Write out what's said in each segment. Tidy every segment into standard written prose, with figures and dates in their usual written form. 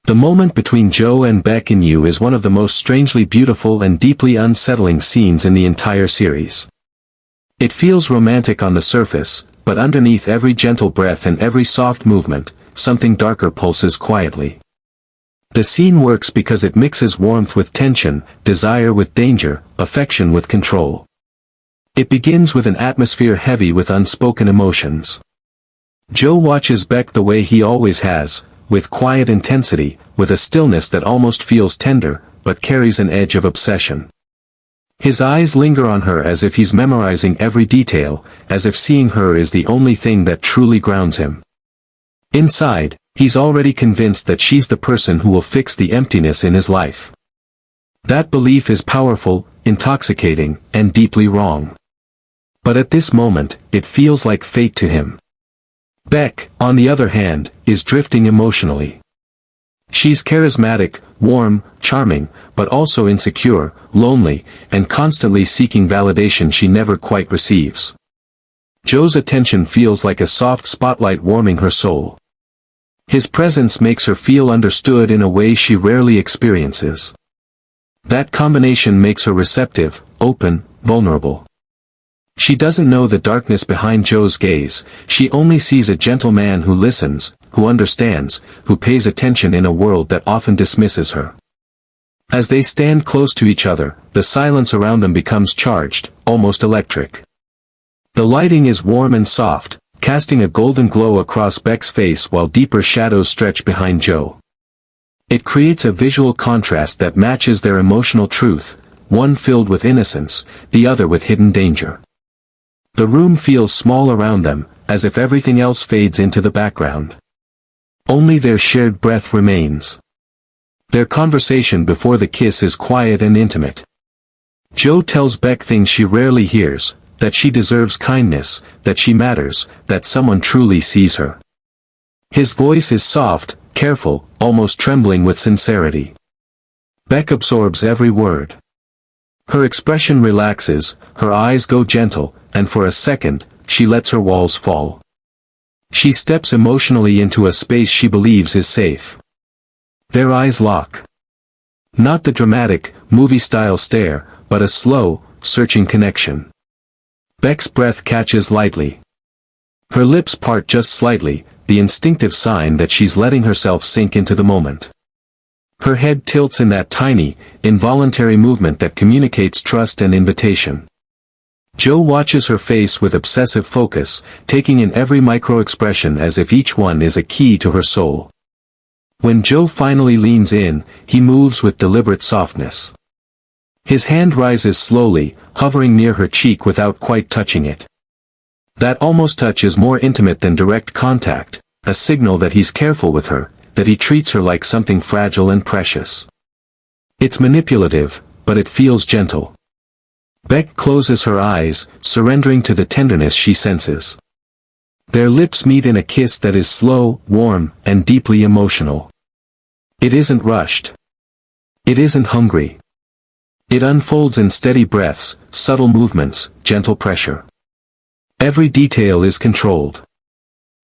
The moment between Joe and Beck and you is one of the most strangely beautiful and deeply unsettling scenes in the entire series. It feels romantic on the surface, but underneath every gentle breath and every soft movement, something darker pulses quietly. The scene works because it mixes warmth with tension, desire with danger, affection with control. It begins with an atmosphere heavy with unspoken emotions. Joe watches Beck the way he always has, with quiet intensity, with a stillness that almost feels tender, but carries an edge of obsession. His eyes linger on her as if he's memorizing every detail, as if seeing her is the only thing that truly grounds him. Inside, he's already convinced that she's the person who will fix the emptiness in his life. That belief is powerful, intoxicating, and deeply wrong. But at this moment, it feels like fate to him. Beck, on the other hand, is drifting emotionally. She's charismatic, warm, charming, but also insecure, lonely, and constantly seeking validation she never quite receives. Joe's attention feels like a soft spotlight warming her soul. His presence makes her feel understood in a way she rarely experiences. That combination makes her receptive, open, vulnerable. She doesn't know the darkness behind Joe's gaze, she only sees a gentle man who listens, who understands, who pays attention in a world that often dismisses her. As they stand close to each other, the silence around them becomes charged, almost electric. The lighting is warm and soft, casting a golden glow across Beck's face while deeper shadows stretch behind Joe. It creates a visual contrast that matches their emotional truth, one filled with innocence, the other with hidden danger. The room feels small around them, as if everything else fades into the background. Only their shared breath remains. Their conversation before the kiss is quiet and intimate. Joe tells Beck things she rarely hears, that she deserves kindness, that she matters, that someone truly sees her. His voice is soft, careful, almost trembling with sincerity. Beck absorbs every word. Her expression relaxes, her eyes go gentle, and for a second, she lets her walls fall. She steps emotionally into a space she believes is safe. Their eyes lock. Not the dramatic, movie-style stare, but a slow, searching connection. Beck's breath catches lightly. Her lips part just slightly, the instinctive sign that she's letting herself sink into the moment. Her head tilts in that tiny, involuntary movement that communicates trust and invitation. Joe watches her face with obsessive focus, taking in every micro-expression as if each one is a key to her soul. When Joe finally leans in, he moves with deliberate softness. His hand rises slowly, hovering near her cheek without quite touching it. That almost touch is more intimate than direct contact, a signal that he's careful with her, that he treats her like something fragile and precious. It's manipulative, but it feels gentle. Beck closes her eyes, surrendering to the tenderness she senses. Their lips meet in a kiss that is slow, warm, and deeply emotional. It isn't rushed. It isn't hungry. It unfolds in steady breaths, subtle movements, gentle pressure. Every detail is controlled.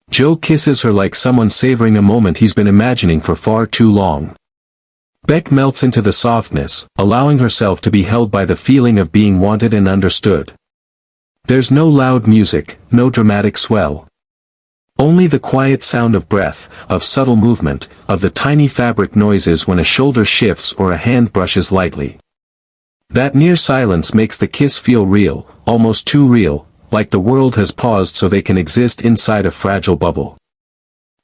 Joe kisses her like someone savoring a moment he's been imagining for far too long. Beck melts into the softness, allowing herself to be held by the feeling of being wanted and understood. There's no loud music, no dramatic swell. Only the quiet sound of breath, of subtle movement, of the tiny fabric noises when a shoulder shifts or a hand brushes lightly. That near silence makes the kiss feel real, almost too real, like the world has paused so they can exist inside a fragile bubble.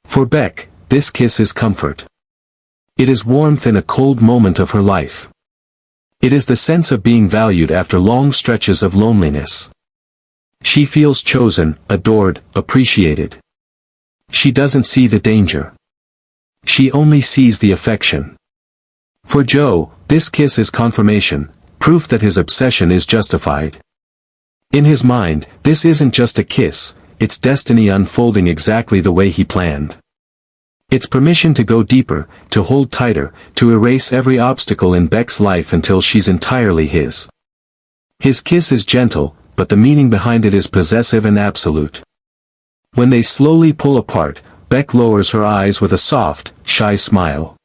For Beck, this kiss is comfort. It is warmth in a cold moment of her life. It is the sense of being valued after long stretches of loneliness. She feels chosen, adored, appreciated. She doesn't see the danger. She only sees the affection. For Joe, this kiss is confirmation, proof that his obsession is justified. In his mind, this isn't just a kiss, it's destiny unfolding exactly the way he planned. It's permission to go deeper, to hold tighter, to erase every obstacle in Beck's life until she's entirely his. His kiss is gentle, but the meaning behind it is possessive and absolute. When they slowly pull apart, Beck lowers her eyes with a soft, shy smile.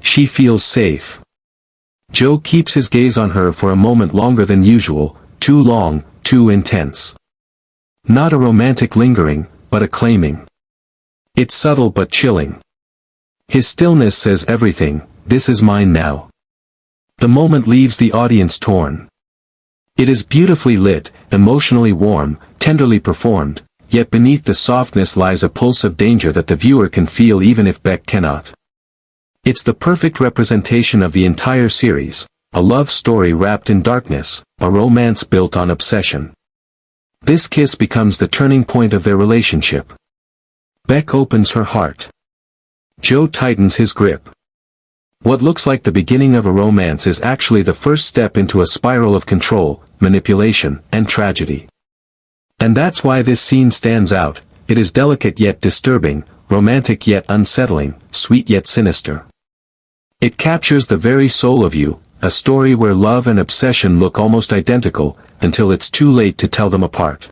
She feels safe. Joe keeps his gaze on her for a moment longer than usual, too long, too intense. Not a romantic lingering, but a claiming. It's subtle but chilling. His stillness says everything, this is mine now. The moment leaves the audience torn. It is beautifully lit, emotionally warm, tenderly performed, yet beneath the softness lies a pulse of danger that the viewer can feel even if Beck cannot. It's the perfect representation of the entire series, a love story wrapped in darkness, a romance built on obsession. This kiss becomes the turning point of their relationship. Beck opens her heart. Joe tightens his grip. What looks like the beginning of a romance is actually the first step into a spiral of control, manipulation, and tragedy. And that's why this scene stands out. It is delicate yet disturbing, romantic yet unsettling, sweet yet sinister. It captures the very soul of you, a story where love and obsession look almost identical, until it's too late to tell them apart.